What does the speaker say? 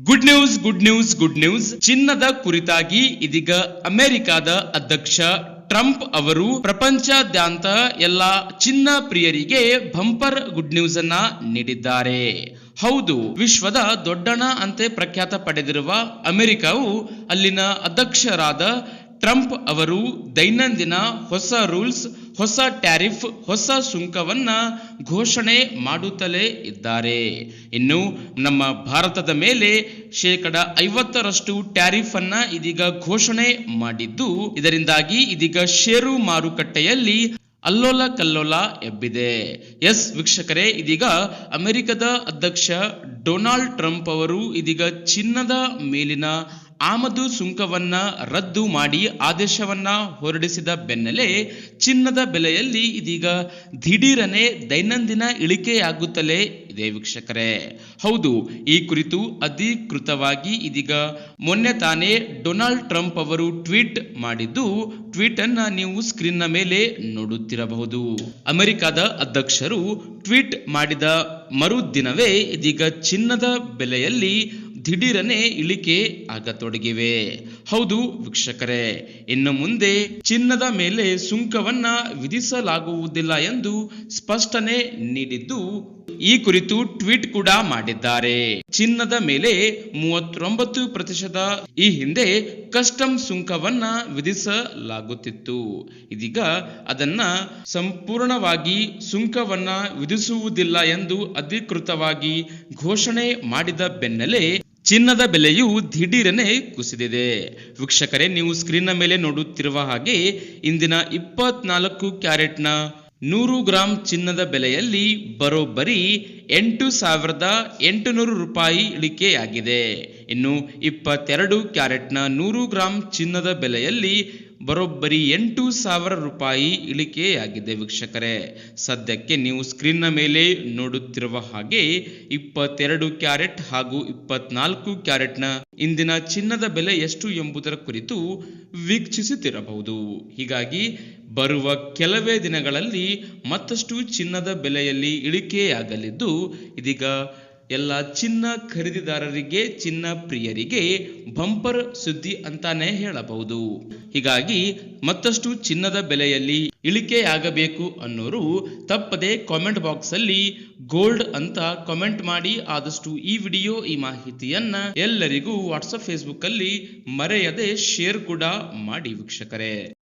Good news ಚಿನ್ನದ ಕುರಿತಾಗಿ ಇದೀಗ ಅಮೆರಿಕದ ಅಧ್ಯಕ್ಷ ಟ್ರಂಪ್ ಅವರು ಪ್ರಪಂಚದಾದ್ಯಂತ ಎಲ್ಲ ಚಿನ್ನ ಪ್ರಿಯರಿಗೆ ಬಂಪರ್ ಗುಡ್ ನ್ಯೂಸ್ ಅನ್ನ ನೀಡಿದ್ದಾರೆ. ಹೌದು, ವಿಶ್ವದ ದೊಡ್ಡಣ ಅಂತೆ ಪ್ರಖ್ಯಾತ ಪಡೆದಿರುವ ಅಮೆರಿಕವು ಅಲ್ಲಿನ ಅಧ್ಯಕ್ಷರಾದ ಟ್ರಂಪ್ ಅವರು ದೈನಂದಿನ ಹೊಸ ರೂಲ್ಸ್, ಹೊಸ ಟ್ಯಾರಿಫ್, ಹೊಸ ಸುಂಕವನ್ನ ಘೋಷಣೆ ಮಾಡುತ್ತಲೇ ಇದ್ದಾರೆ. ಇನ್ನು ನಮ್ಮ ಭಾರತದ ಮೇಲೆ 50% ಟ್ಯಾರಿಫ್ ಅನ್ನ ಇದೀಗ ಘೋಷಣೆ ಮಾಡಿದ್ದು, ಇದರಿಂದಾಗಿ ಇದೀಗ ಷೇರು ಮಾರುಕಟ್ಟೆಯಲ್ಲಿ ಅಲ್ಲೋಲ ಕಲ್ಲೋಲ ಎಬ್ಬಿದೆ. ಎಸ್ ವೀಕ್ಷಕರೇ, ಇದೀಗ ಅಮೆರಿಕದ ಅಧ್ಯಕ್ಷ ಡೊನಾಲ್ಡ್ ಟ್ರಂಪ್ ಅವರು ಇದೀಗ ಚಿನ್ನದ ಮೇಲಿನ ಆಮದು ಸುಂಕವನ್ನ ರದ್ದು ಮಾಡಿ ಆದೇಶವನ್ನ ಹೊರಡಿಸಿದ ಬೆನ್ನಲ್ಲೇ ಚಿನ್ನದ ಬೆಲೆಯಲ್ಲಿ ಇದೀಗ ದಿಢೀರನೆ ದೈನಂದಿನ ಇಳಿಕೆಯಾಗುತ್ತಲೇ ಇದೆ ವೀಕ್ಷಕರೇ. ಹೌದು, ಈ ಕುರಿತು ಅಧಿಕೃತವಾಗಿ ಇದೀಗ ಮೊನ್ನೆ ತಾನೇ ಡೊನಾಲ್ಡ್ ಟ್ರಂಪ್ ಅವರು ಟ್ವೀಟ್ ಮಾಡಿದ್ದು, ಟ್ವೀಟ್ ಅನ್ನ ನೀವು ಸ್ಕ್ರೀನ್ ನ ಮೇಲೆ ನೋಡುತ್ತಿರಬಹುದು. ಅಮೆರಿಕದ ಅಧ್ಯಕ್ಷರು ಟ್ವೀಟ್ ಮಾಡಿದ ಮರುದಿನವೇ ಇದೀಗ ಚಿನ್ನದ ಬೆಲೆಯಲ್ಲಿ ದಿಢೀರನೆ ಇಳಿಕೆ ಆಗತೊಡಗಿವೆ. ಹೌದು ವೀಕ್ಷಕರೇ, ಇನ್ನು ಮುಂದೆ ಚಿನ್ನದ ಮೇಲೆ ಸುಂಕವನ್ನ ವಿಧಿಸಲಾಗುವುದಿಲ್ಲ ಎಂದು ಸ್ಪಷ್ಟನೆ ನೀಡಿದ್ದು, ಈ ಕುರಿತು ಟ್ವೀಟ್ ಕೂಡ ಮಾಡಿದ್ದಾರೆ. ಚಿನ್ನದ ಮೇಲೆ 39% ಈ ಹಿಂದೆ ಕಸ್ಟಮ್ ಸುಂಕವನ್ನ ವಿಧಿಸಲಾಗುತ್ತಿತ್ತು. ಇದೀಗ ಅದನ್ನ ಸಂಪೂರ್ಣವಾಗಿ ಸುಂಕವನ್ನ ವಿಧಿಸುವುದಿಲ್ಲ ಎಂದು ಅಧಿಕೃತವಾಗಿ ಘೋಷಣೆ ಮಾಡಿದ ಬೆನ್ನಲ್ಲೇ ಚಿನ್ನದ ಬೆಲೆಯು ದಿಢೀರನೆ ಕುಸಿದಿದೆ. ವೀಕ್ಷಕರೇ, ನೀವು ಸ್ಕ್ರೀನ್ ಮೇಲೆ ನೋಡುತ್ತಿರುವ ಹಾಗೆ ಇಂದಿನ 24 ಕ್ಯಾರೆಟ್ನ 100 ಗ್ರಾಂ ಚಿನ್ನದ ಬೆಲೆಯಲ್ಲಿ ಬರೋಬ್ಬರಿ 8,800 ರೂಪಾಯಿ ಇಳಿಕೆಯಾಗಿದೆ. ಇನ್ನು 22 ಕ್ಯಾರೆಟ್ನ 100 ಗ್ರಾಂ ಚಿನ್ನದ ಬೆಲೆಯಲ್ಲಿ ಬರೋಬ್ಬರಿ 8,000 ರೂಪಾಯಿ ಇಳಿಕೆಯಾಗಿದೆ. ವೀಕ್ಷಕರೇ, ಸದ್ಯಕ್ಕೆ ನೀವು ಸ್ಕ್ರೀನ್ನ ಮೇಲೆ ನೋಡುತ್ತಿರುವ ಹಾಗೆ 22 ಕ್ಯಾರೆಟ್ ಹಾಗೂ 24 ಕ್ಯಾರೆಟ್ನ ಇಂದಿನ ಚಿನ್ನದ ಬೆಲೆ ಎಷ್ಟು ಎಂಬುದರ ಕುರಿತು ವೀಕ್ಷಿಸುತ್ತಿರಬಹುದು. ಹೀಗಾಗಿ ಬರುವ ಕೆಲವೇ ದಿನಗಳಲ್ಲಿ ಮತ್ತಷ್ಟು ಚಿನ್ನದ ಬೆಲೆಯಲ್ಲಿ ಇಳಿಕೆಯಾಗಲಿದ್ದು, ಇದೀಗ ಎಲ್ಲ ಚಿನ್ನ ಖರೀದಿದಾರರಿಗೆ, ಚಿನ್ನ ಪ್ರಿಯರಿಗೆ ಬಂಪರ್ ಸುದ್ದಿ ಅಂತಾನೆ ಹೇಳಬಹುದು. ಹೀಗಾಗಿ ಮತ್ತಷ್ಟು ಚಿನ್ನದ ಬೆಲೆಯಲ್ಲಿ ಇಳಿಕೆಯಾಗಬೇಕು ಅನ್ನೋರು ತಪ್ಪದೆ ಕಾಮೆಂಟ್ ಬಾಕ್ಸ್ ಅಲ್ಲಿ ಗೋಲ್ಡ್ ಅಂತ ಕಾಮೆಂಟ್ ಮಾಡಿ. ಆದಷ್ಟು ಈ ವಿಡಿಯೋ, ಈ ಮಾಹಿತಿಯನ್ನ ಎಲ್ಲರಿಗೂ ವಾಟ್ಸಪ್, ಫೇಸ್ಬುಕ್ ಅಲ್ಲಿ ಮರೆಯದೆ ಶೇರ್ ಕೂಡ ಮಾಡಿ ವೀಕ್ಷಕರೇ.